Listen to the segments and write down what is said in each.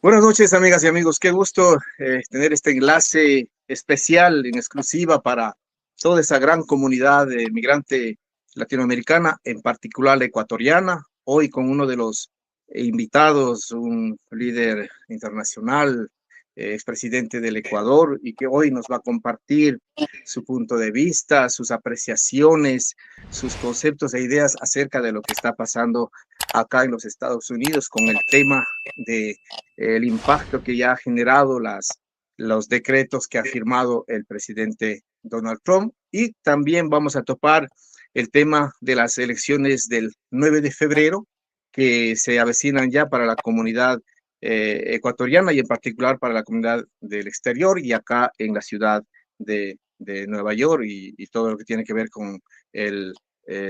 Buenas noches, amigas y amigos. Qué gusto tener este enlace especial en exclusiva para toda esa gran comunidad migrante latinoamericana, en particular la ecuatoriana. Hoy con uno de los invitados, un líder internacional, expresidente del Ecuador, y que hoy nos va a compartir su punto de vista, sus apreciaciones, sus conceptos e ideas acerca de lo que está pasando acá en los Estados Unidos con el tema de el impacto que ya ha generado los decretos que ha firmado el presidente Donald Trump. Y también vamos a topar el tema de las elecciones del 9 de febrero que se avecinan ya para la comunidad ecuatoriana y en particular para la comunidad del exterior y acá en la ciudad de Nueva York y todo lo que tiene que ver con el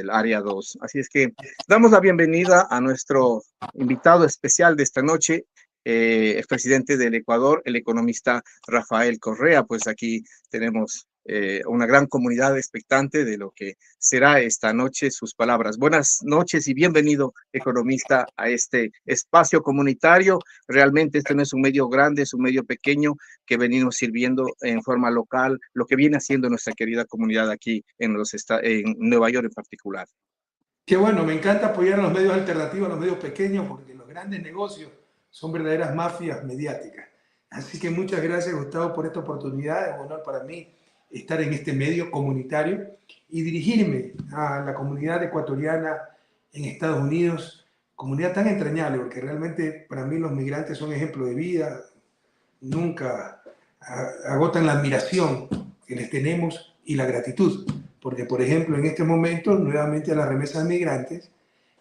área 2. Así es que damos la bienvenida a nuestro invitado especial de esta noche, expresidente del Ecuador, el economista Rafael Correa. Pues aquí tenemos una gran comunidad expectante de lo que será esta noche sus palabras. Buenas noches y bienvenido, economista, a este espacio comunitario. Realmente este no es un medio grande, es un medio pequeño que venimos sirviendo en forma local, lo que viene haciendo nuestra querida comunidad aquí en Nueva York en particular. Qué bueno, me encanta apoyar a los medios alternativos, a los medios pequeños, porque los grandes negocios son verdaderas mafias mediáticas. Así que muchas gracias, Gustavo, por esta oportunidad. Es un honor para mí estar en este medio comunitario y dirigirme a la comunidad ecuatoriana en Estados Unidos, comunidad tan entrañable, porque realmente para mí los migrantes son ejemplo de vida, nunca agotan la admiración que les tenemos y la gratitud. Porque, por ejemplo, en este momento, nuevamente las remesas migrantes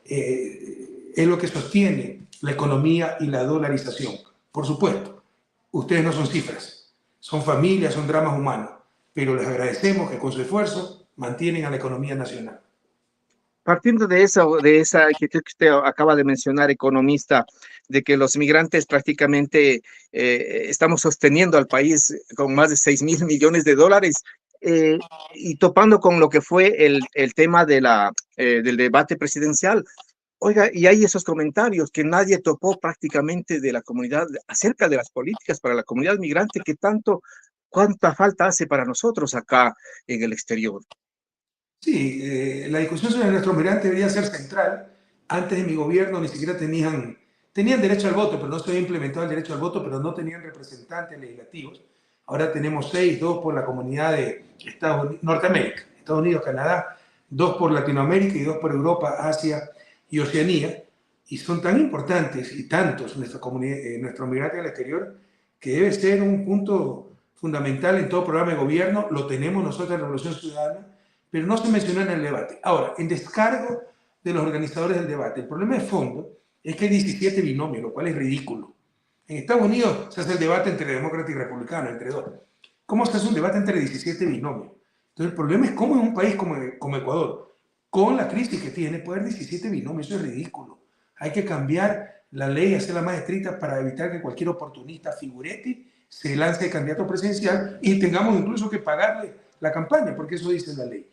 es lo que sostiene la economía y la dolarización. Por supuesto, ustedes no son cifras, son familias, son dramas humanos, pero les agradecemos que con su esfuerzo mantienen a la economía nacional. Partiendo de esa que usted acaba de mencionar, economista, de que los migrantes prácticamente estamos sosteniendo al país con más de 6.000 millones de dólares, eh, y topando con lo que fue el tema del debate presidencial. Oiga, y hay esos comentarios que nadie topó prácticamente de la comunidad acerca de las políticas para la comunidad migrante que cuánta falta hace para nosotros acá en el exterior. Sí, la discusión sobre nuestros migrantes debería ser central. Antes de mi gobierno ni siquiera tenían derecho al voto, pero no se había implementado el derecho al voto, pero no tenían representantes legislativos. Ahora tenemos 6, 2 por la comunidad de Norteamérica, Estados Unidos, Canadá, 2 por Latinoamérica y 2 por Europa, Asia y Oceanía. Y son tan importantes y tantos nuestros migrantes al exterior que debe ser un punto fundamental en todo programa de gobierno. Lo tenemos nosotros en Revolución Ciudadana, pero no se mencionó en el debate. Ahora, en descargo de los organizadores del debate, el problema de fondo es que hay 17 binomios, lo cual es ridículo. En Estados Unidos se hace el debate entre demócrata y republicano, entre dos. ¿Cómo se hace un debate entre 17 binomios? Entonces, el problema es cómo en un país como Ecuador, con la crisis que tiene, puede haber 17 binomios. Eso es ridículo. Hay que cambiar la ley, hacerla más estricta para evitar que cualquier oportunista figuretti se lance de candidato presidencial y tengamos incluso que pagarle la campaña, porque eso dice la ley.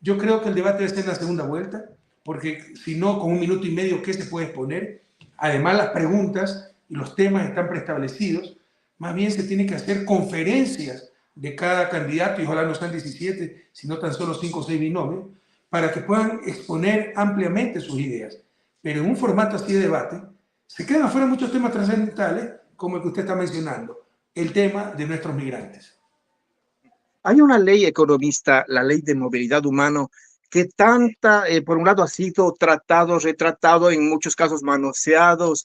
Yo creo que el debate debe estar en la segunda vuelta, porque si no, con 1 minuto y medio, ¿qué se puede exponer? Además, las preguntas y los temas están preestablecidos. Más bien se tiene que hacer conferencias de cada candidato, y ojalá no sean 17, sino tan solo 5 o 6 binomios, para que puedan exponer ampliamente sus ideas. Pero en un formato así de debate, se quedan afuera muchos temas trascendentales, como el que usted está mencionando, el tema de nuestros migrantes. Hay una ley economista, la ley de movilidad humano, que por un lado ha sido tratado, retratado, en muchos casos manoseados,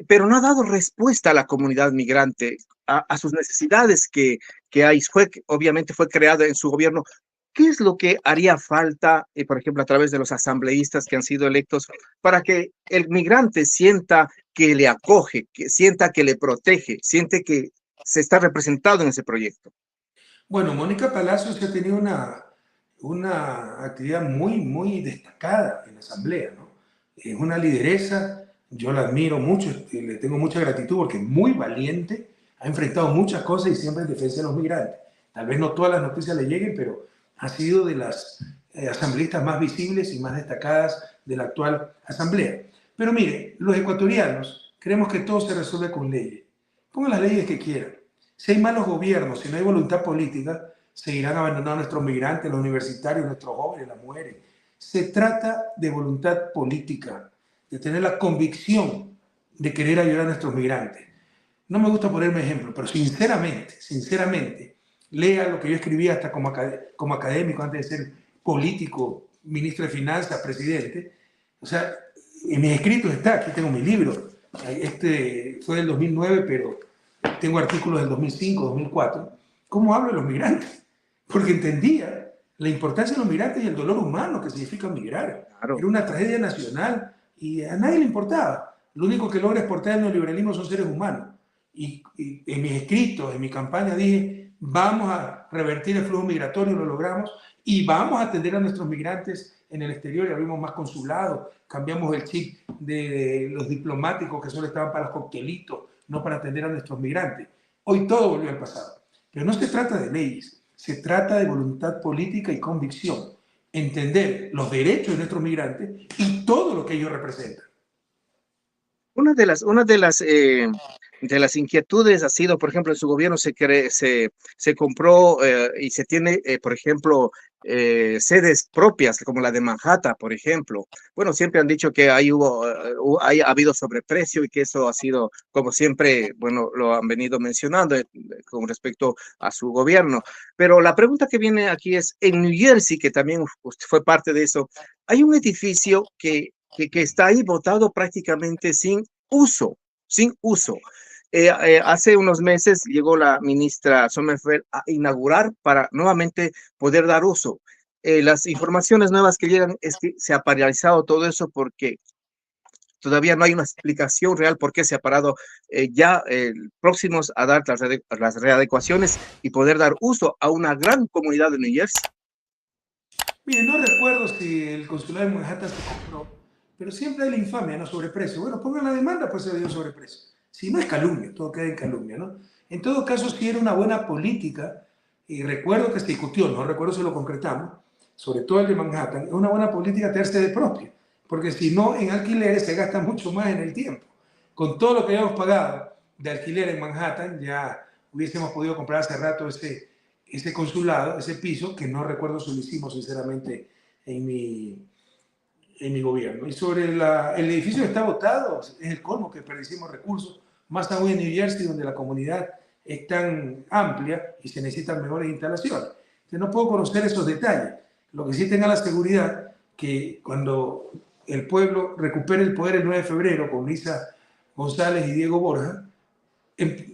pero no ha dado respuesta a la comunidad migrante, a sus necesidades que hay. Obviamente fue creada en su gobierno. ¿Qué es lo que haría falta, por ejemplo, a través de los asambleístas que han sido electos, para que el migrante sienta que le acoge, que sienta que le protege, siente que se está representado en ese proyecto? Bueno, Mónica Palacios ha tenido una actividad muy destacada en la Asamblea, ¿no? Es una lideresa, yo la admiro mucho, le tengo mucha gratitud porque es muy valiente, ha enfrentado muchas cosas y siempre en defensa de los migrantes. Tal vez no todas las noticias le lleguen, pero ha sido de las asambleístas más visibles y más destacadas de la actual Asamblea. Pero mire, los ecuatorianos creemos que todo se resuelve con leyes. Pongan las leyes que quieran. Si hay malos gobiernos, si no hay voluntad política, seguirán abandonando a nuestros migrantes, los universitarios, nuestros jóvenes, las mujeres. Se trata de voluntad política, de tener la convicción de querer ayudar a nuestros migrantes. No me gusta ponerme ejemplo, pero sinceramente, lea lo que yo escribí hasta como académico antes de ser político, ministro de Finanzas, presidente. O sea, en mis escritos está, aquí tengo mi libro. Este fue del 2009, pero tengo artículos del 2005, 2004. ¿Cómo hablo de los migrantes? Porque entendía la importancia de los migrantes y el dolor humano que significa migrar. Claro. Era una tragedia nacional y a nadie le importaba. Lo único que logra exportar el neoliberalismo son seres humanos. Y en mis escritos, en mi campaña dije, vamos a revertir el flujo migratorio, lo logramos, y vamos a atender a nuestros migrantes en el exterior y abrimos más consulados, cambiamos el chip de los diplomáticos que solo estaban para los coctelitos, no para atender a nuestros migrantes. Hoy todo volvió al pasado. Pero no se trata de leyes, se trata de voluntad política y convicción. Entender los derechos de nuestros migrantes y todo lo que ellos representan. De las inquietudes ha sido, por ejemplo, en su gobierno se compró y se tiene, por ejemplo, sedes propias, como la de Manhattan, por ejemplo. Bueno, siempre han dicho que ha habido sobreprecio y que eso ha sido, como siempre, bueno, lo han venido mencionando con respecto a su gobierno. Pero la pregunta que viene aquí es, en New Jersey, que también usted fue parte de eso, hay un edificio que está ahí botado prácticamente sin uso. Hace unos meses llegó la ministra Sommerfeld a inaugurar para nuevamente poder dar uso. Las informaciones nuevas que llegan es que se ha paralizado todo eso porque todavía no hay una explicación real por qué se ha parado ya próximos a dar las readecuaciones y poder dar uso a una gran comunidad de New Jersey. Mire, no recuerdo si el consulado de Manhattan se compró, pero siempre hay la infamia, ¿no? Sobreprecio. Bueno, pongan la demanda, pues se dio sobreprecio. Si no es calumnia, todo queda en calumnia, ¿no? En todo caso, sí era una buena política, y recuerdo que se discutió, no recuerdo si lo concretamos, sobre todo el de Manhattan, es una buena política tener sede propia, porque si no, en alquileres se gasta mucho más en el tiempo. Con todo lo que habíamos pagado de alquiler en Manhattan, ya hubiésemos podido comprar hace rato ese consulado, ese piso, que no recuerdo si lo hicimos sinceramente en mi gobierno. Y sobre el edificio que está votado, es el colmo que perdimos recursos, más aún en New Jersey, donde la comunidad es tan amplia y se necesitan mejores instalaciones. Entonces no puedo conocer esos detalles. Lo que sí tenga la seguridad que cuando el pueblo recupere el poder el 9 de febrero con Lisa González y Diego Borja,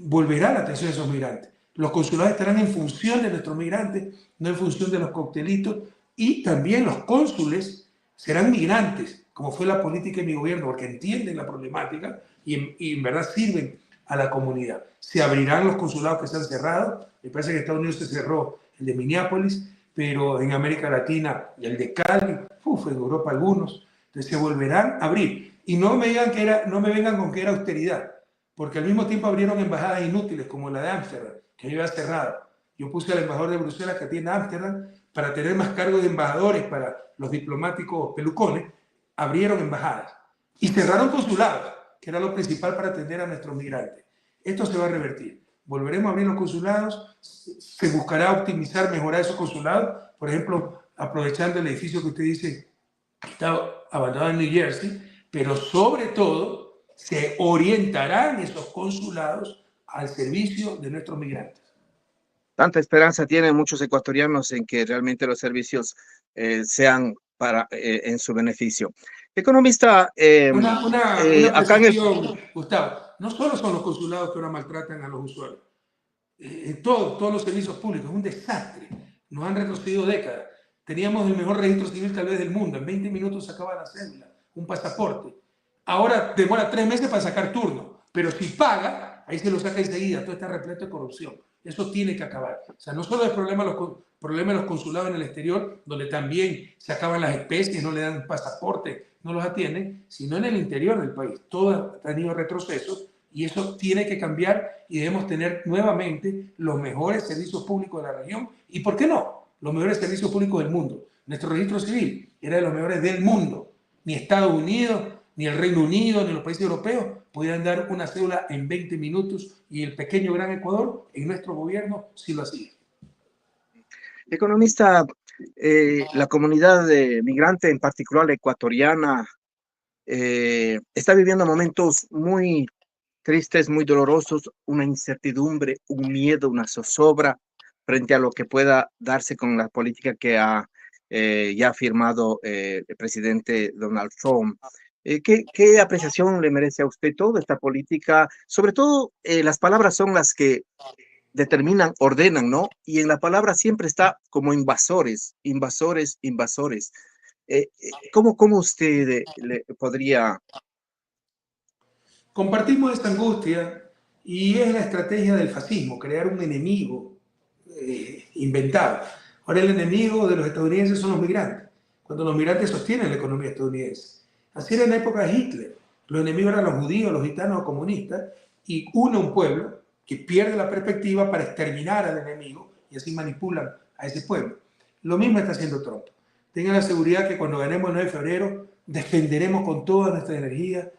volverá la atención de esos migrantes. Los consulados estarán en función de nuestros migrantes, no en función de los coctelitos, y también los cónsules serán migrantes, como fue la política de mi gobierno, porque entienden la problemática y en verdad sirven a la comunidad. Se abrirán los consulados que están cerrados. Me parece que en Estados Unidos se cerró el de Minneapolis, pero en América Latina y el de Cali, en Europa algunos. Entonces se volverán a abrir. Y no me vengan con que era austeridad, porque al mismo tiempo abrieron embajadas inútiles como la de Ámsterdam, que había cerrado. Yo puse al embajador de Bruselas que atiende a Ámsterdam para tener más cargos de embajadores para los diplomáticos pelucones. Abrieron embajadas y cerraron consulados, que era lo principal para atender a nuestros migrantes. Esto se va a revertir. Volveremos a abrir los consulados, se buscará optimizar, mejorar esos consulados, por ejemplo, aprovechando el edificio que usted dice que está abandonado en New Jersey, pero sobre todo se orientarán esos consulados al servicio de nuestros migrantes. Tanta esperanza tienen muchos ecuatorianos en que realmente los servicios sean en su beneficio. Economista, Una acá en el... precisión, Gustavo. No solo son los consulados que ahora maltratan a los usuarios. Todos los servicios públicos, es un desastre. Nos han retrocedido décadas. Teníamos el mejor registro civil tal vez del mundo. En 20 minutos sacaba la cédula, un pasaporte. Ahora demora 3 meses para sacar turno. Pero si paga, ahí se lo saca enseguida. Todo está repleto de corrupción. Eso tiene que acabar. O sea, no solo es problema de los consulados en el exterior, donde también se acaban las especies, no le dan pasaporte, no los atienden, sino en el interior del país. Todo ha tenido retrocesos y eso tiene que cambiar y debemos tener nuevamente los mejores servicios públicos de la región y, ¿por qué no?, los mejores servicios públicos del mundo. Nuestro registro civil era de los mejores del mundo. Ni Estados Unidos, ni el Reino Unido, ni los países europeos pudieran dar una cédula en 20 minutos y el pequeño gran Ecuador, en nuestro gobierno, sí lo hacía. Economista, la comunidad migrante, en particular la ecuatoriana, está viviendo momentos muy tristes, muy dolorosos, una incertidumbre, un miedo, una zozobra frente a lo que pueda darse con la política que ha ya firmado el presidente Donald Trump. ¿Qué apreciación le merece a usted toda esta política? Sobre todo, las palabras son las que determinan, ordenan, ¿no? Y en la palabra siempre está como invasores, invasores, invasores. ¿Cómo usted le podría... Compartimos esta angustia y es la estrategia del fascismo, crear un enemigo inventado. Ahora el enemigo de los estadounidenses son los migrantes, cuando los migrantes sostienen la economía estadounidense. Así era en la época de Hitler. Los enemigos eran los judíos, los gitanos, los comunistas, y une un pueblo que pierde la perspectiva para exterminar al enemigo y así manipulan a ese pueblo. Lo mismo está haciendo Trump. Tengan la seguridad que cuando ganemos el 9 de febrero defenderemos con toda nuestra energía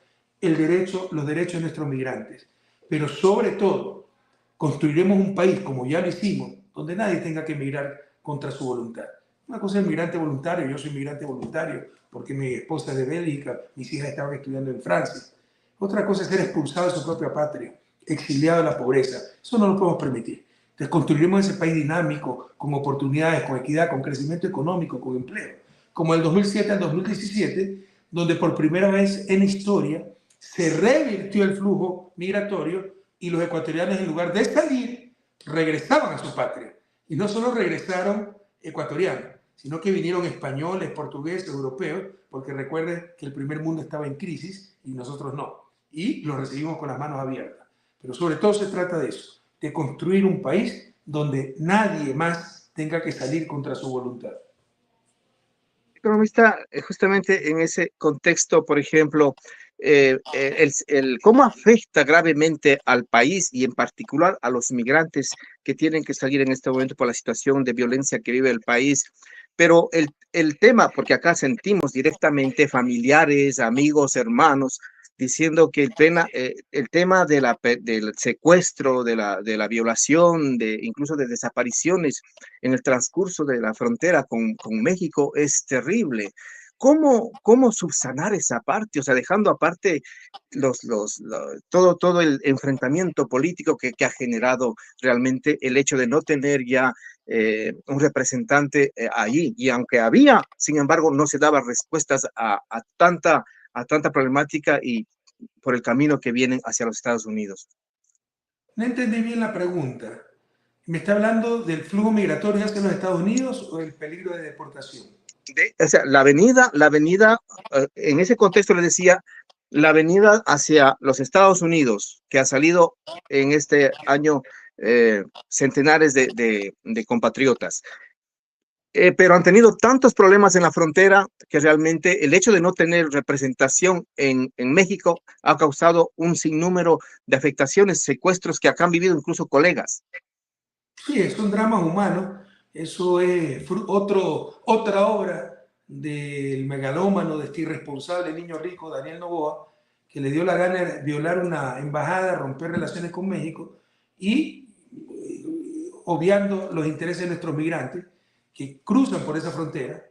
los derechos de nuestros migrantes. Pero sobre todo, construiremos un país, como ya lo hicimos, donde nadie tenga que emigrar contra su voluntad. Una cosa es el migrante voluntario, yo soy migrante voluntario porque mi esposa es de Bélgica, mis hijas estaban estudiando en Francia. Otra cosa es ser expulsado de su propia patria, exiliado de la pobreza. Eso no lo podemos permitir. Entonces construiremos ese país dinámico, con oportunidades, con equidad, con crecimiento económico, con empleo. Como del 2007 al 2017, donde por primera vez en la historia se revirtió el flujo migratorio y los ecuatorianos, en lugar de salir, regresaban a su patria. Y no solo regresaron ecuatorianos, sino que vinieron españoles, portugueses, europeos, porque recuerden que el primer mundo estaba en crisis y nosotros no. Y los recibimos con las manos abiertas. Pero sobre todo se trata de eso, de construir un país donde nadie más tenga que salir contra su voluntad. Economista, justamente en ese contexto, por ejemplo, cómo afecta gravemente al país y en particular a los migrantes que tienen que salir en este momento por la situación de violencia que vive el país. Pero el tema, porque acá sentimos directamente familiares, amigos, hermanos, diciendo que el tema del secuestro, de la violación, incluso de desapariciones en el transcurso de la frontera con México es terrible. ¿Cómo subsanar esa parte? O sea, dejando aparte todo el enfrentamiento político que ha generado realmente el hecho de no tener ya un representante allí. Y aunque había, sin embargo, no se daba respuestas a tanta problemática y por el camino que vienen hacia los Estados Unidos. No entendí bien la pregunta. ¿Me está hablando del flujo migratorio hacia los Estados Unidos o del peligro de deportación? O sea, la avenida, en ese contexto le decía, la avenida hacia los Estados Unidos, que ha salido en este año centenares de compatriotas. Pero han tenido tantos problemas en la frontera que realmente el hecho de no tener representación en México ha causado un sinnúmero de afectaciones, secuestros que acá han vivido incluso colegas. Sí, son dramas humanos. Eso es otra obra del megalómano, de este irresponsable niño rico, Daniel Noboa, que le dio la gana de violar una embajada, romper relaciones con México y obviando los intereses de nuestros migrantes que cruzan por esa frontera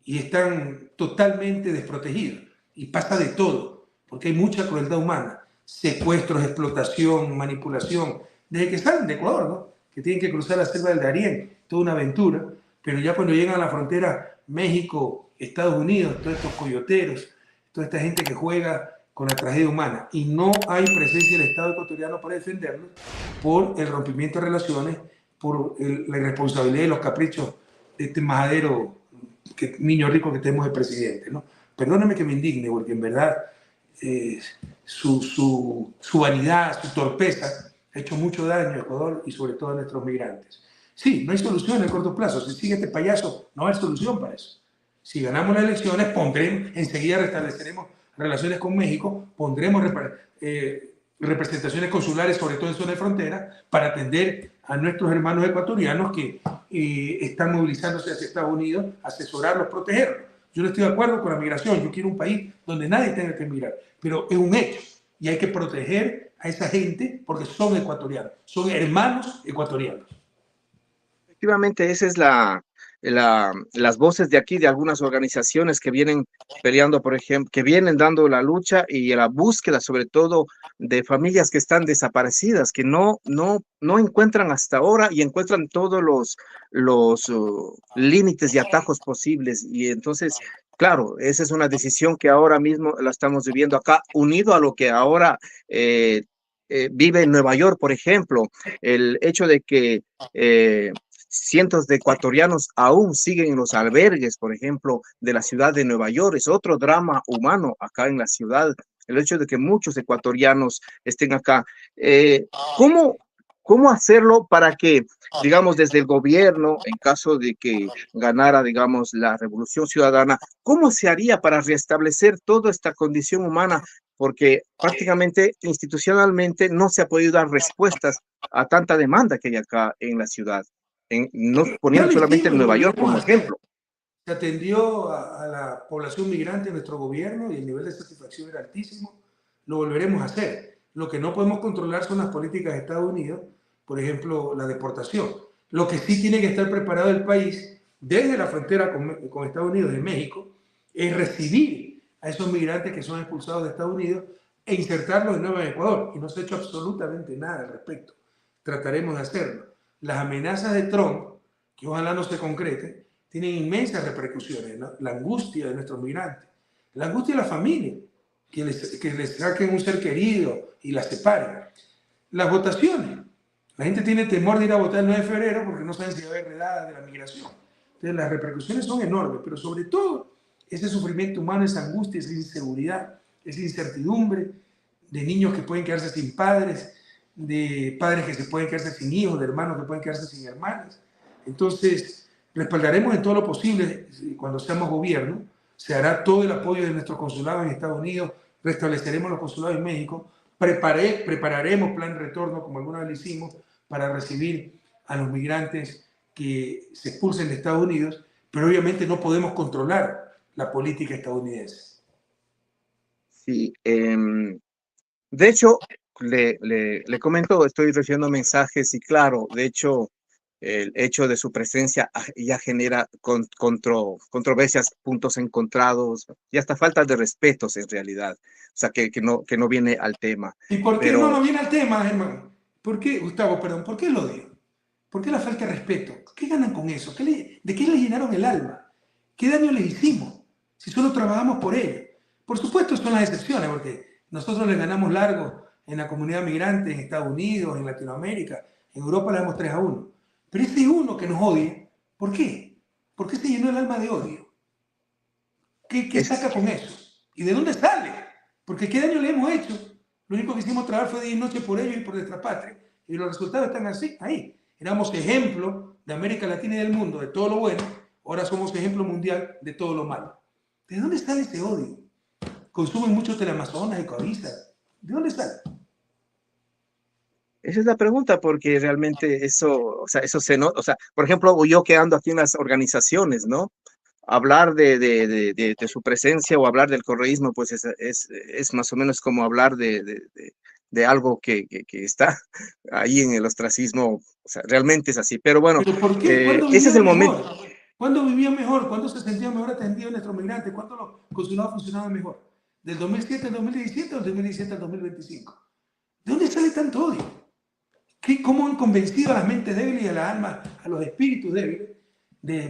y están totalmente desprotegidos. Y pasa de todo, porque hay mucha crueldad humana, secuestros, explotación, manipulación, desde que salen de Ecuador, ¿no? Que tienen que cruzar la selva del Darién, toda una aventura, pero ya cuando llegan a la frontera México, Estados Unidos, todos estos coyoteros, toda esta gente que juega con la tragedia humana y no hay presencia del Estado ecuatoriano para defenderlos por el rompimiento de relaciones, por la irresponsabilidad y los caprichos de este majadero, niño rico que tenemos de presidente, ¿no? Perdóname que me indigne, porque en verdad su vanidad, su torpeza ha hecho mucho daño a Ecuador y sobre todo a nuestros migrantes. Sí, no hay solución en el corto plazo. Si sigue este payaso, no hay solución para eso. Si ganamos las elecciones, enseguida restableceremos relaciones con México, pondremos representaciones consulares, sobre todo en zona de frontera, para atender a nuestros hermanos ecuatorianos que están movilizándose hacia Estados Unidos, asesorarlos, protegerlos. Yo no estoy de acuerdo con la migración. Yo quiero un país donde nadie tenga que emigrar, pero es un hecho y hay que proteger a esa gente porque son ecuatorianos, son hermanos ecuatorianos. Efectivamente, esa es las voces de aquí, de algunas organizaciones que vienen peleando, por ejemplo, que vienen dando la lucha y la búsqueda, sobre todo, de familias que están desaparecidas, que no encuentran hasta ahora y encuentran todos los límites y atajos posibles. Y entonces, claro, esa es una decisión que ahora mismo la estamos viviendo acá, unido a lo que ahora vive en Nueva York, por ejemplo, el hecho de que cientos de ecuatorianos aún siguen en los albergues, por ejemplo, de la ciudad de Nueva York. Es otro drama humano acá en la ciudad. El hecho de que muchos ecuatorianos estén acá. ¿Cómo, ¿Cómo hacerlo para que, digamos, desde el gobierno, en caso de que ganara, digamos, la revolución ciudadana, cómo se haría para restablecer toda esta condición humana? Porque prácticamente institucionalmente no se ha podido dar respuestas a tanta demanda que hay acá en la ciudad, no Ya poniendo lo solamente hicimos y lo Nueva York volveremos como a hacer. ejemplo. Se atendió a la población migrante de nuestro gobierno y el nivel de satisfacción era altísimo. Lo volveremos a hacer. Lo que no podemos controlar son las políticas de Estados Unidos, por ejemplo, la deportación. Lo que sí tiene que estar preparado el país, desde la frontera con Estados Unidos y México, es recibir a esos migrantes que son expulsados de Estados Unidos e insertarlos de nuevo en Ecuador. Y no se ha hecho absolutamente nada al respecto. Trataremos de hacerlo. Las amenazas de Trump, que ojalá no se concreten, tienen inmensas repercusiones, ¿no? La angustia de nuestros migrantes, la angustia de la familia, que les saquen un ser querido y la separen. Las votaciones. La gente tiene temor de ir a votar el 9 de febrero porque no saben si va a haber redadas de la migración. Entonces las repercusiones son enormes, pero sobre todo ese sufrimiento humano, esa angustia, esa inseguridad, esa incertidumbre de niños que pueden quedarse sin padres, de padres que se pueden quedarse sin hijos, de hermanos que pueden quedarse sin hermanas. Entonces, respaldaremos en todo lo posible cuando seamos gobierno, se hará todo el apoyo de nuestro consulado en Estados Unidos, restableceremos los consulados en México, prepararemos plan de retorno como alguna vez lo hicimos para recibir a los migrantes que se expulsen de Estados Unidos, pero obviamente no podemos controlar la política estadounidense. Sí, de hecho, le comento, estoy recibiendo mensajes y claro, de hecho, el hecho de su presencia ya genera controversias, puntos encontrados y hasta falta de respetos en realidad. O sea, que no viene al tema. ¿Y por qué no Pero nos viene al tema, hermano? ¿Por qué, Gustavo, perdón, por qué el odio? ¿Por qué la falta de respeto? ¿Qué ganan con eso? ¿De qué les llenaron el alma? ¿Qué daño les hicimos? Si solo trabajamos por ello. Por supuesto son las excepciones, porque nosotros les ganamos largo en la comunidad migrante, en Estados Unidos, en Latinoamérica, en Europa le damos 3-1. Pero ese uno que nos odia, ¿por qué? ¿Por qué se llenó el alma de odio? ¿Qué es, saca con eso? ¿Y de dónde sale? Porque ¿qué daño le hemos hecho? Lo único que hicimos trabajar fue día y noche por ellos y por nuestra patria. Y los resultados están así, ahí. Éramos ejemplo de América Latina y del mundo de todo lo bueno, ahora somos ejemplo mundial de todo lo malo. ¿De dónde sale ese odio? Consumen mucho Teleamazonas y Coavisa. ¿De dónde sale? esa es la pregunta, porque realmente eso, o sea, eso se nota, o sea, por ejemplo, yo que ando aquí en las organizaciones, ¿no? Hablar de su presencia o hablar del correísmo, pues es más o menos como hablar de algo que está ahí en el ostracismo, o sea, realmente es así. Pero bueno, ¿Pero por qué? ¿Cuándo ese es vivían el mejor? momento. ¿Cuándo vivían mejor? ¿Cuándo se sentían mejor atendidos nuestros migrantes? ¿Cuándo los consulados funcionaban mejor? ¿Del 2007 al 2017 o del 2017 al 2025? ¿De dónde sale tanto odio? ¿Cómo han convencido a las mentes débiles y a las almas, a los espíritus débiles,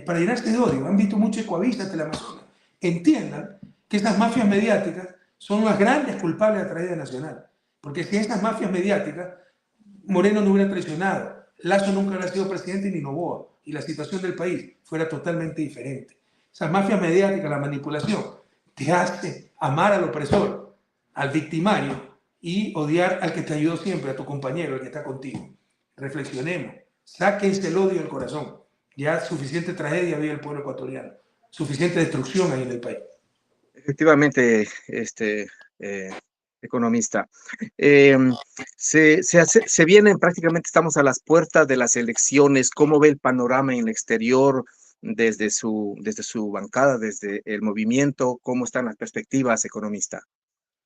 para llenarse de odio? Han visto mucho Ecoavisa, Teleamazonas. Entiendan que esas mafias mediáticas son las grandes culpables de la tragedia nacional. Porque si esas mafias mediáticas, Moreno no hubiera traicionado, Lazo nunca hubiera sido presidente ni Noboa, y la situación del país fuera totalmente diferente. Esas mafias mediáticas, la manipulación, te hace amar al opresor, al victimario, y odiar al que te ayudó siempre, a tu compañero, al que está contigo. Reflexionemos, sáquense el odio del corazón. Ya suficiente tragedia vive el pueblo ecuatoriano, suficiente destrucción hay en el país. Efectivamente, eh, economista. Eh, se vienen prácticamente, estamos a las puertas de las elecciones. ¿Cómo ve el panorama en el exterior? desde su bancada, desde el movimiento? ¿Cómo están las perspectivas, economista?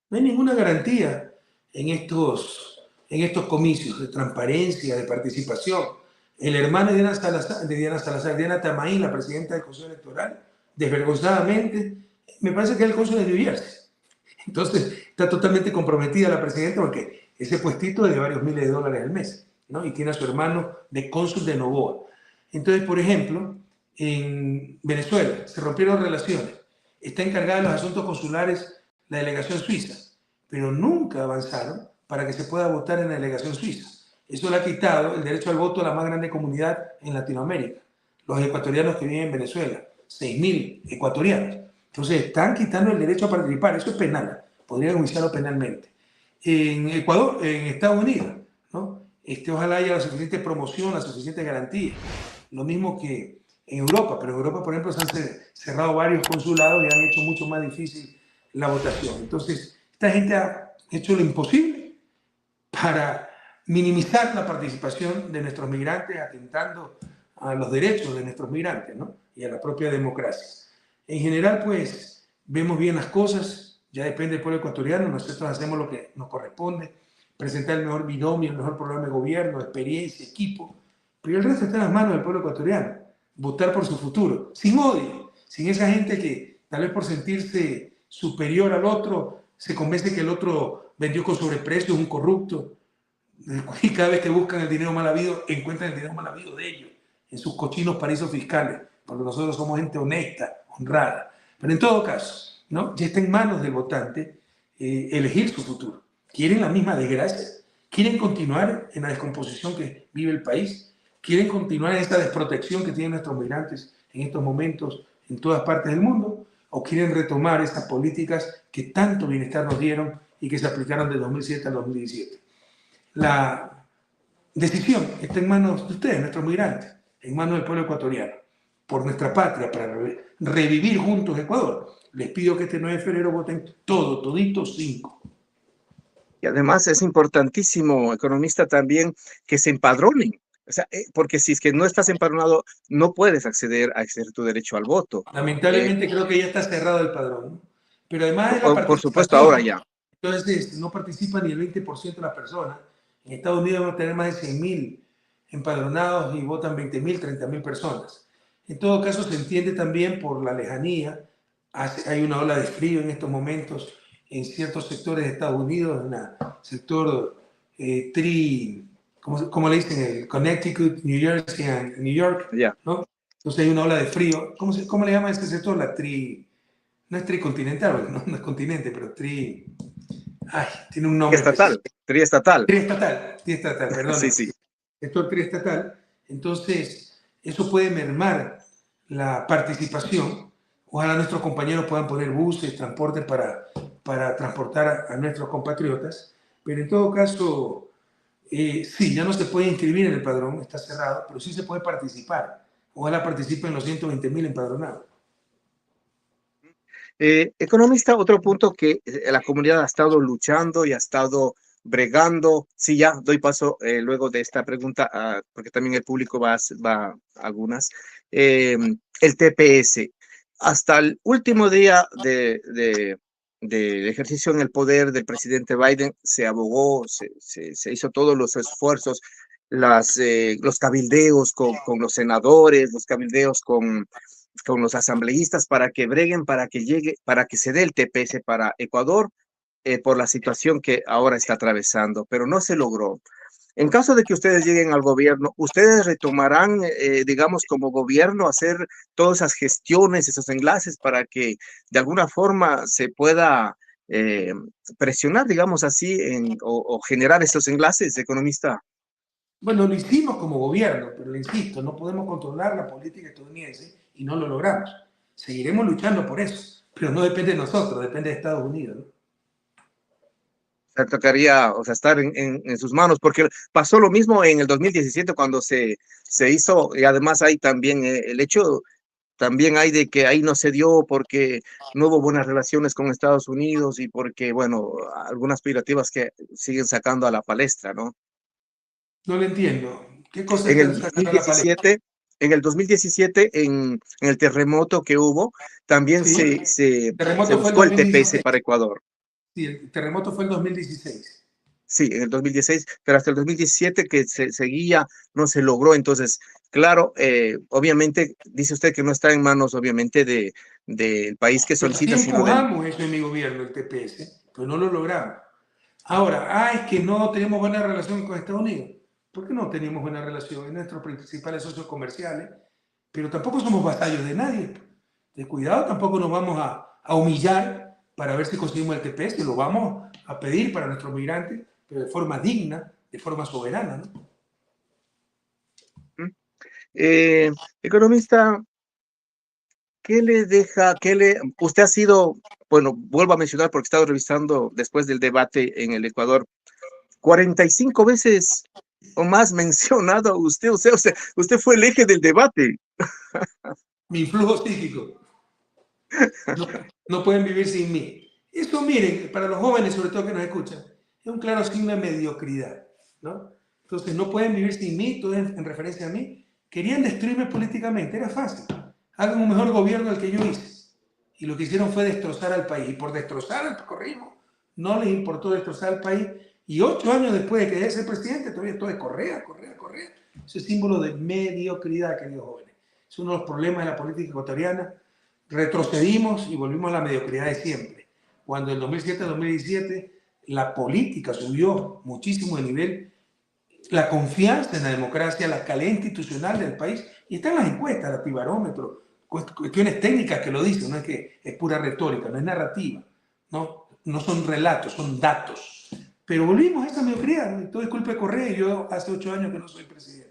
No hay ninguna garantía en estos comicios de transparencia, de participación. El hermano de Diana Tamaín, la presidenta del Consejo Electoral, desvergonzadamente, me parece que es el cónsul de New Jersey. Entonces, está totalmente comprometida la presidenta porque ese puestito es de varios miles de dólares al mes, ¿no? Y tiene a su hermano de cónsul de Novoa. Entonces, por ejemplo, en Venezuela se rompieron relaciones. Está encargada de los asuntos consulares la delegación suiza, pero nunca avanzaron para que se pueda votar en la delegación suiza. Eso le ha quitado el derecho al voto a la más grande comunidad en Latinoamérica, los ecuatorianos que viven en Venezuela, 6.000 ecuatorianos. Entonces están quitando el derecho a participar, eso es penal, podrían juiciarlo penalmente. En Ecuador, en Estados Unidos, ¿no? Ojalá haya la suficiente promoción, la suficiente garantía. Lo mismo que en Europa, pero en Europa, por ejemplo, se han cerrado varios consulados y han hecho mucho más difícil la votación. Entonces, esta gente ha hecho lo imposible para minimizar la participación de nuestros migrantes, atentando a los derechos de nuestros migrantes, ¿no? Y a la propia democracia. En general, pues, vemos bien las cosas, ya depende del pueblo ecuatoriano, nosotros hacemos lo que nos corresponde, presentar el mejor binomio, el mejor programa de gobierno, experiencia, equipo, pero el resto está en las manos del pueblo ecuatoriano, votar por su futuro, sin odio, sin esa gente que tal vez por sentirse superior al otro, se convence que el otro vendió con sobreprecio, es un corrupto, y cada vez que buscan el dinero mal habido, encuentran el dinero mal habido de ellos, en sus cochinos paraísos fiscales, porque nosotros somos gente honesta, honrada. Pero en todo caso, ¿no? Ya está en manos del votante elegir su futuro. ¿Quieren la misma desgracia? ¿Quieren continuar en la descomposición que vive el país? ¿Quieren continuar en esta desprotección que tienen nuestros migrantes en estos momentos en todas partes del mundo? ¿O quieren retomar estas políticas que tanto bienestar nos dieron y que se aplicaron de 2007 al 2017? La decisión está en manos de ustedes, nuestros migrantes, en manos del pueblo ecuatoriano, por nuestra patria, para revivir juntos Ecuador. Les pido que este 9 de febrero voten toditos 5. Y además es importantísimo, economista, también que se empadronen. O sea, porque si es que no estás empadronado, no puedes acceder a ejercer tu derecho al voto. Eh, Lamentablemente creo que ya está cerrado el padrón, ¿no? Pero además de la por supuesto, ahora participación, ya. entonces no participa ni el 20% de las personas. En Estados Unidos vamos a tener más de 100.000 empadronados y votan 20.000, 30.000 personas. En todo caso, se entiende también por la lejanía. Hay una ola de frío en estos momentos en ciertos sectores de Estados Unidos, en el sector ¿cómo le dicen? El Connecticut, New Jersey y New York, Ya. ¿no? Entonces hay una ola de frío. ¿Cómo le llama a este sector? No es tricontinental, no es continente, pero tiene un nombre específico. Triestatal. Triestatal, Sí, perdón. sí. Sector triestatal. Entonces, eso puede mermar la participación. Ojalá nuestros compañeros puedan poner buses, transporte para transportar a nuestros compatriotas. Pero en todo caso, sí, ya no se puede inscribir en el padrón, está cerrado, pero sí se puede participar. Ojalá participen los 120.000 empadronados. Economista, otro punto que la comunidad ha estado luchando y ha estado bregando. Sí, ya doy paso luego de esta pregunta, porque también el público va a algunas. El TPS. Hasta el último día de ejercicio en el poder del presidente Biden, se abogó, se hizo todos los esfuerzos, los cabildeos con los senadores, los cabildeos con los asambleístas para que breguen, para que llegue, para que se dé el TPS para Ecuador por la situación que ahora está atravesando, pero no se logró. En caso de que ustedes lleguen al gobierno, ¿ustedes retomarán, digamos, como gobierno, hacer todas esas gestiones, esos enlaces para que de alguna forma se pueda eh, presionar, digamos así, o generar esos enlaces, economista? Bueno, lo hicimos como gobierno, pero le insisto, no podemos controlar la política estadounidense y no lo logramos. Seguiremos luchando por eso, pero no depende de nosotros, depende de Estados Unidos, ¿no? Se tocaría, o sea, estar en sus manos, porque pasó lo mismo en el 2017 cuando se hizo, y además hay también el hecho, también hay de que ahí no se dio porque no hubo buenas relaciones con Estados Unidos y porque, bueno, algunas pirativas que siguen sacando a la palestra, ¿no? No lo entiendo. ¿Qué cosa En el está sacando la palestra? 2017 en el 2017, en el terremoto que hubo, también Sí, el se terremoto fue el buscó el TPS 2016. para Ecuador. Sí, el terremoto fue el 2016. Sí, en el 2016, pero hasta el 2017 que se seguía, no se logró. Entonces, claro, obviamente, dice usted que no está en manos, obviamente, del país que Pero sí solicita, sino del... empujamos eso en mi gobierno, el TPS, pero no lo logramos. Ahora, es que no tenemos buena relación con Estados Unidos. ¿Por qué no tenemos buena relación? Es nuestros principales socios comerciales, pero tampoco somos vasallos de nadie. De cuidado, tampoco nos vamos a humillar para ver si conseguimos el TPS, lo vamos a pedir para nuestros migrantes, pero de forma digna, de forma soberana, ¿no? Economista, ¿qué le deja, usted ha sido, bueno, vuelvo a mencionar porque he estado revisando después del debate en el Ecuador, 45 veces o más mencionado a usted, usted fue el eje del debate. Mi influjo psíquico. No, no pueden vivir sin mí. Esto, miren, para los jóvenes, sobre todo que nos escuchan, es un claro signo de mediocridad, ¿no? Entonces, no pueden vivir sin mí, todo en referencia a mí. Querían destruirme políticamente, era fácil. Hagan un mejor gobierno del que yo hice. Y lo que hicieron fue destrozar al país. Y por destrozar al correísmo, no les importó destrozar al país. Y 8 años después de que ella sea presidente, todavía todo es Correa, Correa, Correa. Ese es símbolo de mediocridad, queridos jóvenes. Es uno de los problemas de la política ecuatoriana. Retrocedimos y volvimos a la mediocridad de siempre. Cuando en 2007-2017 la política subió muchísimo de nivel, la confianza en la democracia, la calidad institucional del país, y están las encuestas, el activarómetro, cuestiones técnicas que lo dicen, no es que es pura retórica, no es narrativa, no son relatos, son datos. Pero volvimos a esa mediocridad, ¿no? Todo es culpa de Correa y yo hace 8 años que no soy presidente.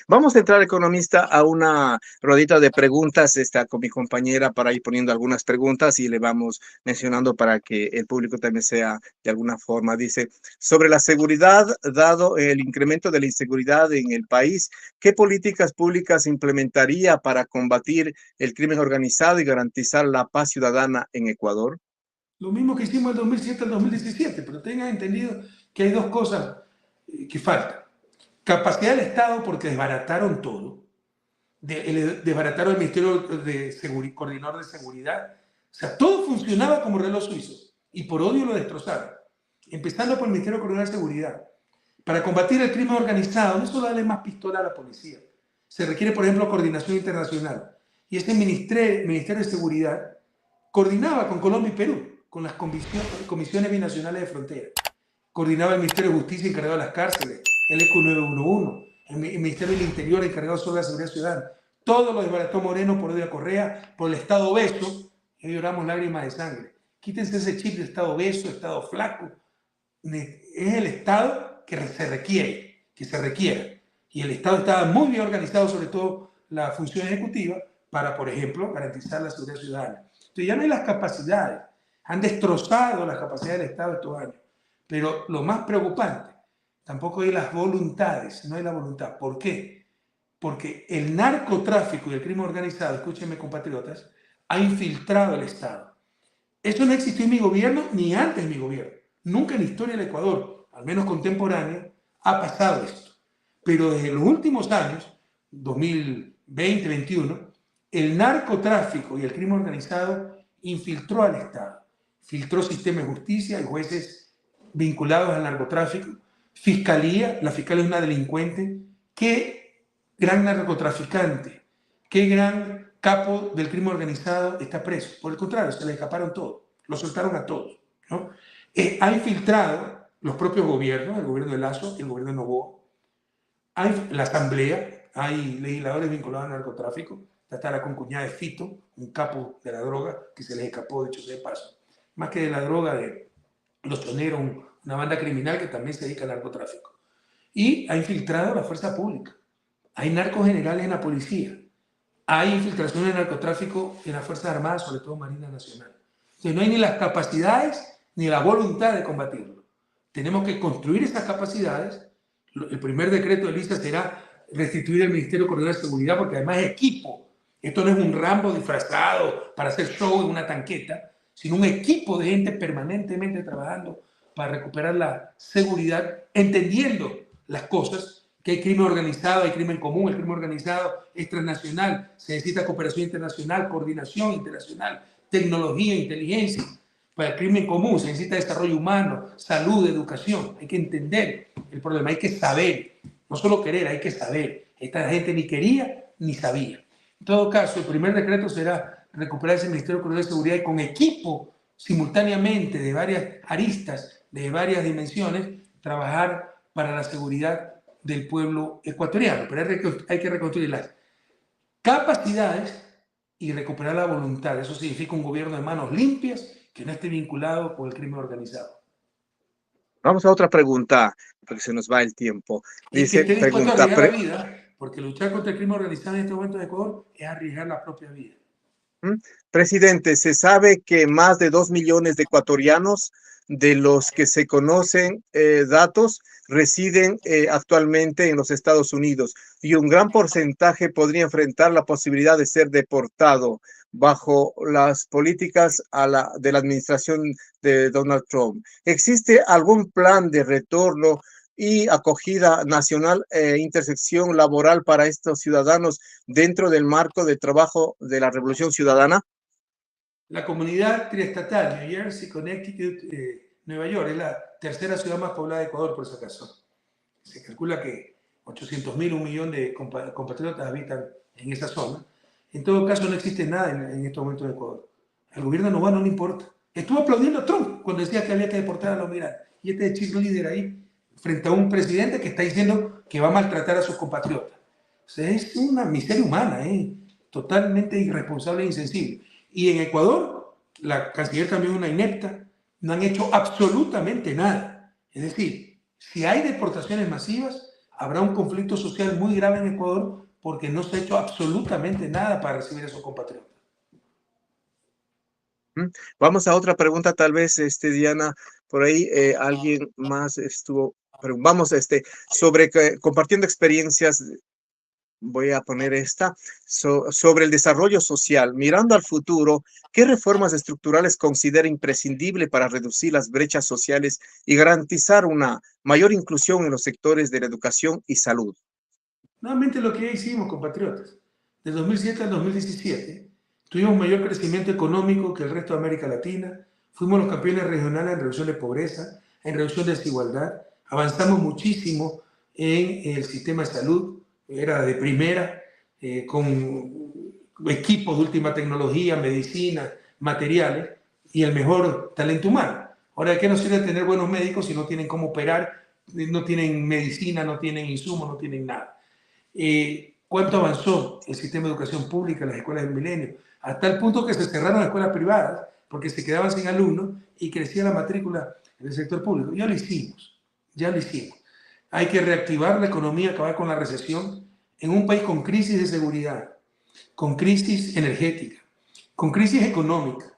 Vamos a entrar, economista, a una rodita de preguntas. Está con mi compañera para ir poniendo algunas preguntas y le vamos mencionando para que el público también sea de alguna forma. Dice, sobre la seguridad, dado el incremento de la inseguridad en el país, ¿qué políticas públicas implementaría para combatir el crimen organizado y garantizar la paz ciudadana en Ecuador? Lo mismo que hicimos del 2007 al 2017, pero tengan entendido que hay dos cosas que faltan. Capacidad del Estado porque desbarataron todo. Desbarataron el Ministerio de Coordinador de Seguridad. O sea, todo funcionaba como reloj suizo y por odio lo destrozaron. Empezando por el Ministerio de Coordinador de Seguridad. Para combatir el crimen organizado, no es solo darle más pistola a la policía. Se requiere, por ejemplo, coordinación internacional. Y este Ministerio de Seguridad coordinaba con Colombia y Perú, con las comisiones binacionales de frontera. Coordinaba el Ministerio de Justicia encargado de las cárceles, el ECU 911, el Ministerio del Interior encargado sobre la seguridad ciudadana. Todo lo desbarató Moreno por odio a Correa, por el Estado obeso, y lloramos lágrimas de sangre. Quítense ese chip de Estado obeso, Estado flaco. Es el Estado que se requiere, que se requiera. Y el Estado estaba muy bien organizado, sobre todo la función ejecutiva, para, por ejemplo, garantizar la seguridad ciudadana. Entonces ya no hay las capacidades. Han destrozado las capacidades del Estado estos años. Pero lo más preocupante, tampoco hay las voluntades, no hay la voluntad. ¿Por qué? Porque el narcotráfico y el crimen organizado, escúchenme compatriotas, ha infiltrado el Estado. Eso no existió en mi gobierno ni antes de mi gobierno. Nunca en la historia del Ecuador, al menos contemporánea, ha pasado esto. Pero desde los últimos años, 2020-2021, el narcotráfico y el crimen organizado infiltró al Estado. Filtró sistema de justicia y jueces vinculados al narcotráfico, fiscalía, la fiscalía es una delincuente. Qué gran narcotraficante, qué gran capo del crimen organizado está preso. Por el contrario, se le escaparon todos, lo soltaron a todos, ¿no? Ha infiltrado los propios gobiernos, el gobierno de Lazo, el gobierno de Noboa, hay la asamblea, hay legisladores vinculados al narcotráfico, está la concuñada de Fito, un capo de la droga que se les escapó, dicho sea de paso, más que de la droga de los choneros, una banda criminal que también se dedica al narcotráfico. Y ha infiltrado la fuerza pública. Hay narcos generales en la policía. Hay infiltración de narcotráfico en las Fuerzas Armadas, sobre todo Marina Nacional. Entonces no hay ni las capacidades ni la voluntad de combatirlo. Tenemos que construir esas capacidades. El primer decreto de lista será restituir el Ministerio de Coordinación de Seguridad, porque además es equipo. Esto no es un Rambo disfrazado para hacer show en una tanqueta, sino un equipo de gente permanentemente trabajando para recuperar la seguridad, entendiendo las cosas que hay crimen organizado, hay crimen común, el crimen organizado es transnacional, se necesita cooperación internacional, coordinación internacional, tecnología, inteligencia. Para el crimen común se necesita desarrollo humano, salud, educación. Hay que entender el problema, hay que saber, no solo querer, hay que saber. Esta gente ni quería ni sabía. En todo caso, el primer decreto será recuperar ese Ministerio de Seguridad y con equipo simultáneamente de varias aristas, de varias dimensiones, trabajar para la seguridad del pueblo ecuatoriano. Pero hay que reconstruir las capacidades y recuperar la voluntad. Eso significa un gobierno de manos limpias que no esté vinculado con el crimen organizado. Vamos a otra pregunta, porque se nos va el tiempo. Y que Dice, esté dispuesto a pregunta, arriesgar la vida, porque luchar contra el crimen organizado en este momento en Ecuador es arriesgar la propia vida. Presidente, se sabe que más de 2 millones de ecuatorianos, de los que se conocen datos, residen actualmente en los Estados Unidos y un gran porcentaje podría enfrentar la posibilidad de ser deportado bajo las políticas de la administración de Donald Trump. ¿Existe algún plan de retorno y acogida nacional e intersección laboral para estos ciudadanos dentro del marco de trabajo de la Revolución Ciudadana? La comunidad triestatal, New Jersey, Connecticut, Nueva York, es la tercera ciudad más poblada de Ecuador, por si acaso. Se calcula que 800.000, 1 millón de compatriotas habitan en esa zona. En todo caso, no existe nada en estos momentos en Ecuador. Al gobierno no le importa. Estuvo aplaudiendo a Trump cuando decía que había que deportar a los migrantes. Y este cheerleader ahí, frente a un presidente que está diciendo que va a maltratar a sus compatriotas. O sea, es una miseria humana, totalmente irresponsable e insensible. Y en Ecuador, la canciller también es una inepta, no han hecho absolutamente nada. Es decir, si hay deportaciones masivas, habrá un conflicto social muy grave en Ecuador porque no se ha hecho absolutamente nada para recibir a esos compatriotas. Vamos a otra pregunta, tal vez, Diana, por ahí alguien más estuvo, pero vamos, sobre compartiendo experiencias. Voy a poner esta, sobre el desarrollo social. Mirando al futuro, ¿qué reformas estructurales considera imprescindible para reducir las brechas sociales y garantizar una mayor inclusión en los sectores de la educación y salud? Nuevamente lo que ya hicimos, compatriotas. De 2007 al 2017 tuvimos mayor crecimiento económico que el resto de América Latina, fuimos los campeones regionales en reducción de pobreza, en reducción de desigualdad, avanzamos muchísimo en el sistema de salud, era de primera, con equipos de última tecnología, medicina, materiales y el mejor talento humano. Ahora, ¿de qué nos sirve tener buenos médicos si no tienen cómo operar, no tienen medicina, no tienen insumos, no tienen nada? ¿Cuánto avanzó el sistema de educación pública, las escuelas del milenio? Hasta el punto que se cerraron las escuelas privadas porque se quedaban sin alumnos y crecía la matrícula en el sector público. Ya lo hicimos, ya lo hicimos. Hay que reactivar la economía, acabar con la recesión en un país con crisis de seguridad, con crisis energética, con crisis económica,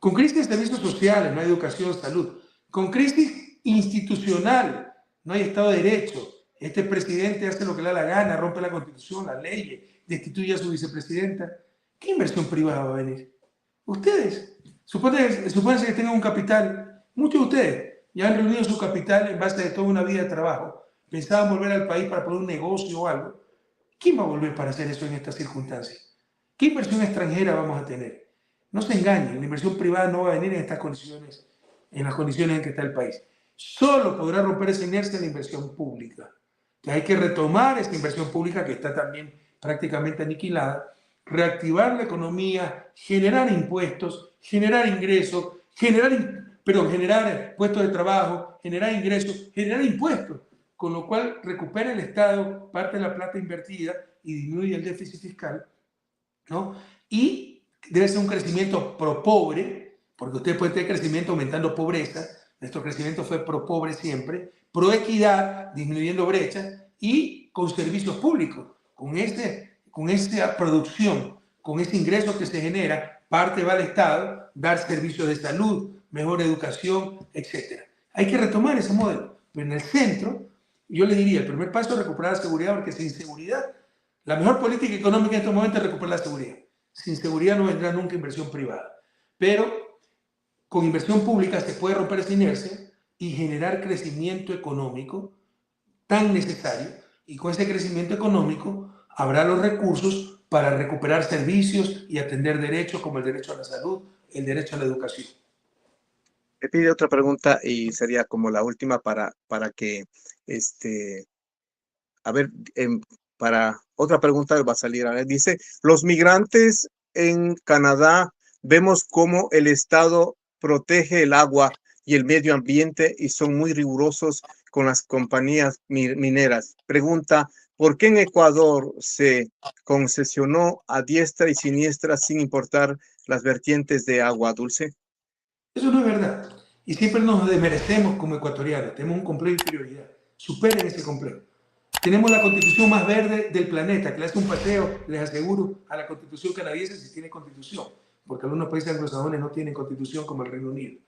con crisis de servicios sociales, no hay educación, salud, con crisis institucional, no hay Estado de Derecho. Este presidente hace lo que le da la gana, rompe la Constitución, las leyes, destituye a su vicepresidenta. ¿Qué inversión privada va a venir? Ustedes, supónganse que tengan un capital, muchos de ustedes ya han reunido su capital en base de toda una vida de trabajo, pensaban volver al país para poner un negocio o algo. ¿Quién va a volver para hacer eso en estas circunstancias? ¿Qué inversión extranjera vamos a tener? No se engañen, la inversión privada no va a venir en estas condiciones, en las condiciones en que está el país. Solo podrá romper esa inercia la inversión pública. Que hay que retomar esta inversión pública que está también prácticamente aniquilada, reactivar la economía, generar impuestos, generar ingresos, generar puestos de trabajo, generar ingresos, generar impuestos, con lo cual recupera el Estado parte de la plata invertida y disminuye el déficit fiscal, ¿no? Y debe ser un crecimiento pro pobre, porque usted puede tener crecimiento aumentando pobreza, nuestro crecimiento fue pro pobre siempre, pro equidad, disminuyendo brechas y con servicios públicos, con esa producción, con ese ingreso que se genera, parte va al Estado, dar servicios de salud, mejor educación, etc. Hay que retomar ese modelo, pero en el centro, yo le diría, el primer paso es recuperar la seguridad, porque sin seguridad, la mejor política económica en estos momentos es recuperar la seguridad. Sin seguridad no vendrá nunca inversión privada, pero con inversión pública se puede romper esa inercia y generar crecimiento económico tan necesario Y con ese crecimiento económico habrá los recursos para recuperar servicios y atender derechos como el derecho a la salud, el derecho a la educación. Me pide otra pregunta y sería como la última para que, este, a ver, para otra pregunta va a salir. A ver, dice, los migrantes en Canadá, vemos cómo el Estado protege el agua y el medio ambiente y son muy rigurosos con las compañías mineras. Pregunta, ¿por qué en Ecuador se concesionó a diestra y siniestra sin importar las vertientes de agua dulce? Eso no es verdad. Y siempre nos desmerecemos como ecuatorianos. Tenemos un complejo de inferioridad. Superen ese complejo. Tenemos la constitución más verde del planeta, que le hace un paseo, les aseguro, a la constitución canadiense si tiene constitución, porque algunos países anglosajones no tienen constitución como el Reino Unido.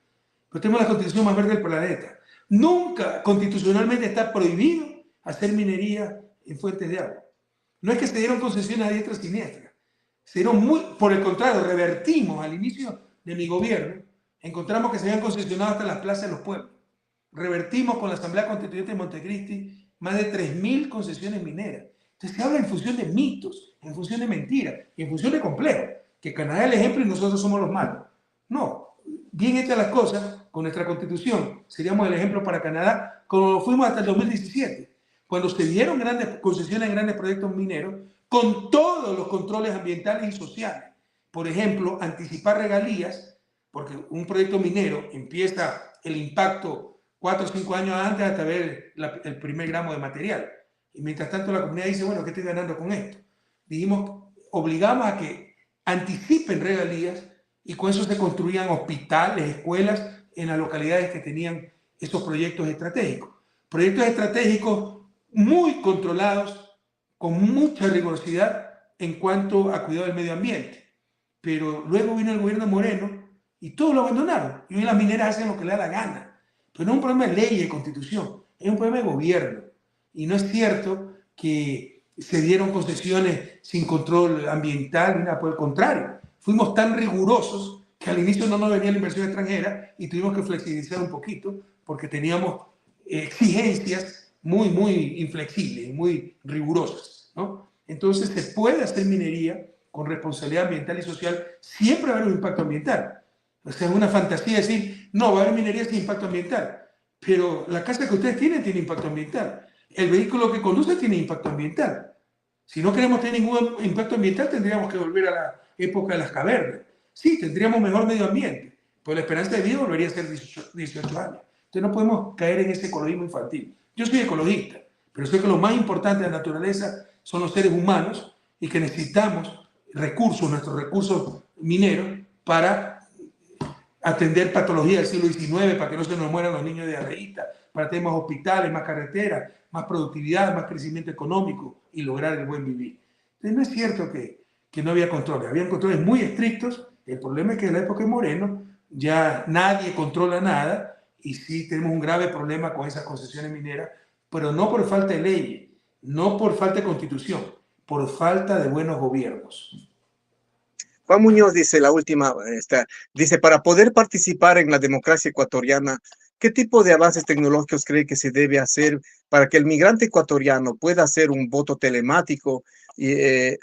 Pero tenemos la constitución más verde del planeta. Nunca constitucionalmente está prohibido hacer minería en fuentes de agua. No es que se dieron concesiones a diestra y siniestra. Se dieron muy, por el contrario, revertimos al inicio de mi gobierno, encontramos que se habían concesionado hasta las plazas de los pueblos. Revertimos con la Asamblea Constituyente de Montecristi más de 3.000 concesiones mineras. Entonces se habla en función de mitos, en función de mentiras y en función de complejos, que Canadá es el ejemplo y nosotros somos los malos. No, bien hechas las cosas, con nuestra constitución, seríamos el ejemplo para Canadá, como lo fuimos hasta el 2017, cuando se dieron grandes concesiones en grandes proyectos mineros, con todos los controles ambientales y sociales. Por ejemplo, anticipar regalías, porque un proyecto minero empieza el impacto 4 o 5 años antes hasta ver el primer gramo de material. Y mientras tanto la comunidad dice, bueno, ¿qué estoy ganando con esto? Dijimos, obligamos a que anticipen regalías y con eso se construían hospitales, escuelas en las localidades que tenían estos proyectos estratégicos. Proyectos estratégicos muy controlados, con mucha rigurosidad en cuanto a cuidado del medio ambiente. Pero luego vino el gobierno Moreno y todos lo abandonaron. Y hoy las mineras hacen lo que les da la gana. Pero no es un problema de ley y de constitución, es un problema de gobierno. Y no es cierto que se dieron concesiones sin control ambiental ni nada, por el contrario. Fuimos tan rigurosos que al inicio no nos venía la inversión extranjera y tuvimos que flexibilizar un poquito porque teníamos exigencias muy inflexibles, muy rigurosas, ¿no? Entonces se puede hacer minería con responsabilidad ambiental y social, siempre va a haber un impacto ambiental. O sea, es una fantasía decir, no, va a haber minería sin impacto ambiental, pero la casa que ustedes tienen tiene impacto ambiental. El vehículo que conduce tiene impacto ambiental. Si no queremos tener ningún impacto ambiental, tendríamos que volver a la época de las cavernas. Sí, tendríamos mejor medio ambiente, pero la esperanza de vida volvería a ser 18 años. Entonces no podemos caer en ese ecologismo infantil. Yo soy ecologista, pero sé que lo más importante de la naturaleza son los seres humanos y que necesitamos recursos, nuestros recursos mineros, para atender patologías del siglo XIX, para que no se nos mueran los niños de diarreíta, para tener más hospitales, más carreteras, más productividad, más crecimiento económico y lograr el buen vivir. Entonces no es cierto que no había controles, habían controles muy estrictos. El problema es que en la época de Moreno ya nadie controla nada y sí tenemos un grave problema con esas concesiones mineras, pero no por falta de ley, no por falta de constitución, por falta de buenos gobiernos. Juan Muñoz dice la última, dice, para poder participar en la democracia ecuatoriana, ¿qué tipo de avances tecnológicos cree que se debe hacer para que el migrante ecuatoriano pueda hacer un voto telemático,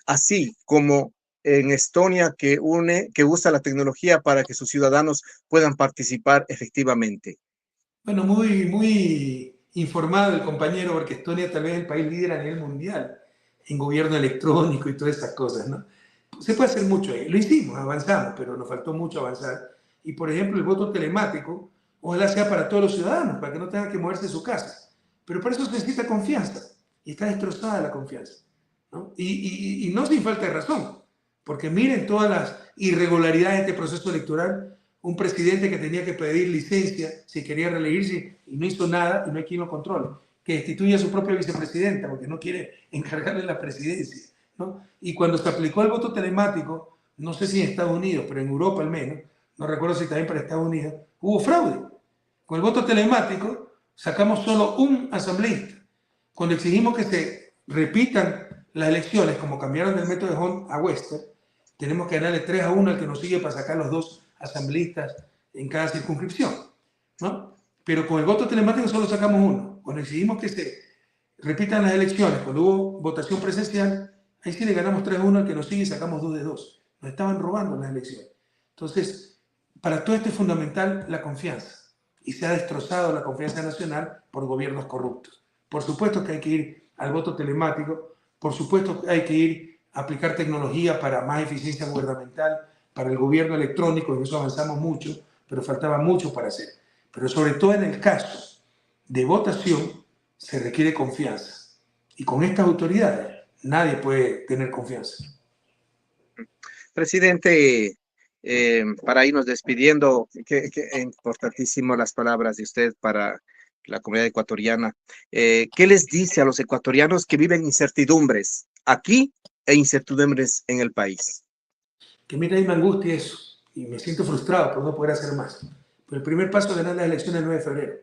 así como en Estonia que usa la tecnología para que sus ciudadanos puedan participar efectivamente? Bueno, muy informado el compañero, porque Estonia tal vez es el país líder a nivel mundial en gobierno electrónico y todas esas cosas, ¿no? Se puede hacer mucho ahí. Lo hicimos, avanzamos, pero nos faltó mucho avanzar. Y, por ejemplo, el voto telemático, ojalá sea para todos los ciudadanos, para que no tengan que moverse de su casa. Pero para eso se necesita confianza. Y está destrozada la confianza, ¿no? Y no sin falta de razón, porque miren todas las irregularidades de este proceso electoral. Un presidente que tenía que pedir licencia si quería reelegirse y no hizo nada y no hay quien lo controle, que destituye a su propia vicepresidenta porque no quiere encargarle la presidencia, ¿no? Y cuando se aplicó el voto telemático, no sé si en Estados Unidos, pero en Europa al menos, no recuerdo si también para Estados Unidos, hubo fraude. Con el voto telemático sacamos solo un asambleísta. Cuando exigimos que se repitan las elecciones, como cambiaron del método de Hunt a Wester, tenemos que ganarle 3-1 al que nos sigue para sacar los dos asambleístas en cada circunscripción, ¿no? Pero con el voto telemático solo sacamos uno. Cuando exigimos que se repitan las elecciones, cuando hubo votación presencial, ahí sí le ganamos 3-1 al que nos sigue y sacamos 2-2. Nos estaban robando las elecciones. Entonces, para todo esto es fundamental la confianza. Y se ha destrozado la confianza nacional por gobiernos corruptos. Por supuesto que hay que ir al voto telemático, por supuesto que hay que ir a aplicar tecnología para más eficiencia gubernamental, para el gobierno electrónico, en eso avanzamos mucho, pero faltaba mucho para hacer. Pero sobre todo en el caso de votación, se requiere confianza. Y con estas autoridades nadie puede tener confianza. Presidente, para irnos despidiendo, que importantísimo las palabras de usted para la comunidad ecuatoriana. ¿Qué les dice a los ecuatorianos que viven incertidumbres aquí e incertidumbres en el país? Que mira, ahí me angustia eso y me siento frustrado por no poder hacer más. Pero el primer paso es ganar las elecciones el 9 de febrero.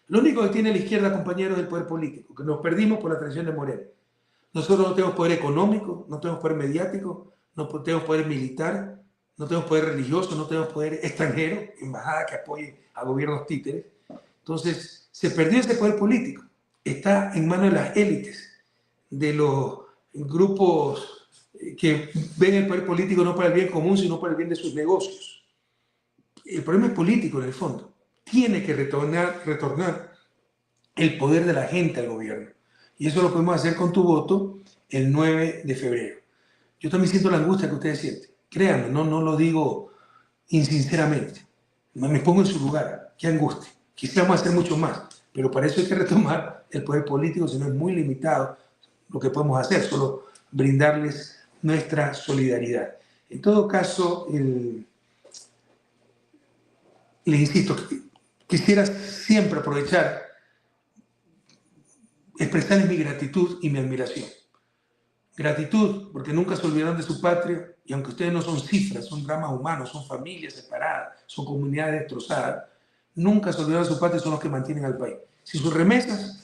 Lo único que tiene la izquierda, compañeros, es el poder político, que nos perdimos por la traición de Moreno. Nosotros no tenemos poder económico, no tenemos poder mediático, no tenemos poder militar, no tenemos poder religioso, no tenemos poder extranjero, embajada que apoye a gobiernos títeres. Entonces, se perdió ese poder político. Está en manos de las élites, de los grupos que ven el poder político no para el bien común, sino para el bien de sus negocios. El problema es político en el fondo. Tiene que retornar el poder de la gente al gobierno. Y eso lo podemos hacer con tu voto el 9 de febrero. Yo también siento la angustia que ustedes sienten. Créanme, no lo digo insinceramente. Me pongo en su lugar. Qué angustia. Quisiéramos hacer mucho más, pero para eso hay que retomar el poder político, si no es muy limitado lo que podemos hacer, solo brindarles nuestra solidaridad. En todo caso, les insisto, quisiera siempre aprovechar, expresarles mi gratitud y mi admiración. Gratitud, porque nunca se olvidaron de su patria, y aunque ustedes no son cifras, son dramas humanos, son familias separadas, son comunidades destrozadas, nunca se olvidaron de su patria, son los que mantienen al país. Sin sus remesas,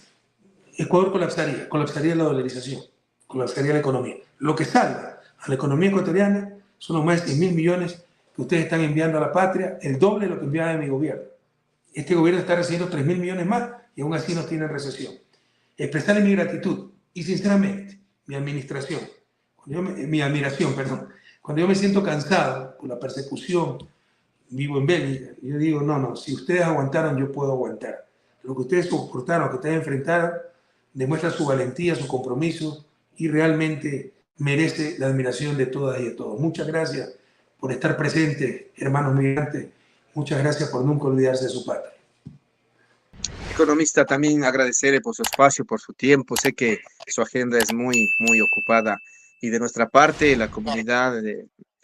Ecuador colapsaría la dolarización, colapsaría la economía. Lo que salva a la economía ecuatoriana son los más de 100.000 millones que ustedes están enviando a la patria, el doble de lo que enviaba de mi gobierno. Este gobierno está recibiendo 3.000 millones más y aún así nos tienen recesión. Expresarle mi gratitud y sinceramente mi admiración, cuando yo me siento cansado por la persecución, vivo en Bélgica, yo digo, no, si ustedes aguantaron, yo puedo aguantar. Lo que ustedes soportaron, lo que ustedes enfrentaron, demuestra su valentía, su compromiso y realmente merece la admiración de todas y de todos. Muchas gracias por estar presentes, hermanos migrantes. Muchas gracias por nunca olvidarse de su patria. Economista, también agradecerle por su espacio, por su tiempo. Sé que su agenda es muy, muy ocupada. Y de nuestra parte, la comunidad,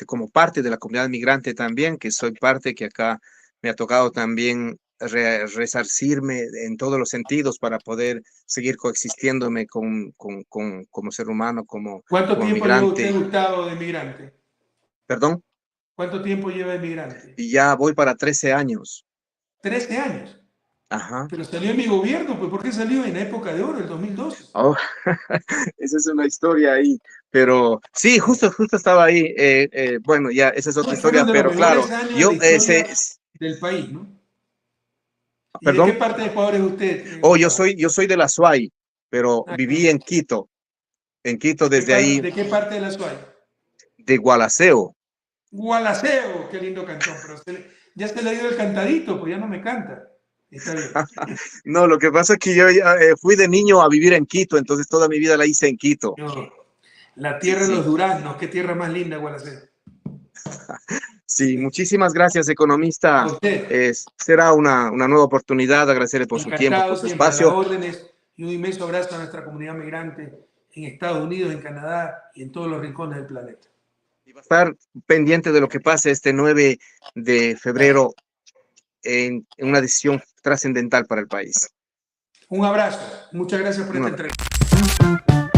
como parte de la comunidad migrante también, que soy parte, que acá me ha tocado también resarcirme en todos los sentidos para poder seguir coexistiéndome como ser humano, ¿Cuánto como tiempo lleva migrante. usted, Gustavo, de migrante? ¿Perdón? ¿Cuánto tiempo lleva de migrante? Y ya voy para 13 años. 13 años. Ajá. Pero salió en mi gobierno, pues ¿por qué salió en la época de oro, el 2012? Oh, esa es una historia ahí, pero sí, justo estaba ahí. Bueno, ya, esa es otra Fueron historia, de los pero claro, mejores años de la yo, historia del país, ¿no? ¿Y de qué perdón, parte de Ecuador es usted, oh, Gustavo? yo soy de la SUAY, pero Ah, viví en Quito desde ahí, ¿De qué parte de la SUAY? de Gualaceo. Gualaceo, qué lindo cantón, pero ya se le ha ido el cantadito, pues ya no me canta. Está bien. No, lo que pasa es que yo ya, fui de niño a vivir en Quito, entonces toda mi vida la hice en Quito. No, la Sí, tierra de los sí, duraznos, qué tierra más linda, Gualaceo. sí, muchísimas gracias, economista. A usted. Será una nueva oportunidad, agradecerle por su tiempo, Encantado por su siempre, a las espacio. órdenes y un inmenso abrazo a nuestra comunidad migrante en Estados Unidos, en Canadá y en todos los rincones del planeta. Y va a estar pendiente de lo que pase este 9 de febrero en una decisión trascendental para el país. Un abrazo, muchas gracias por Un esta abrazo. entrevista.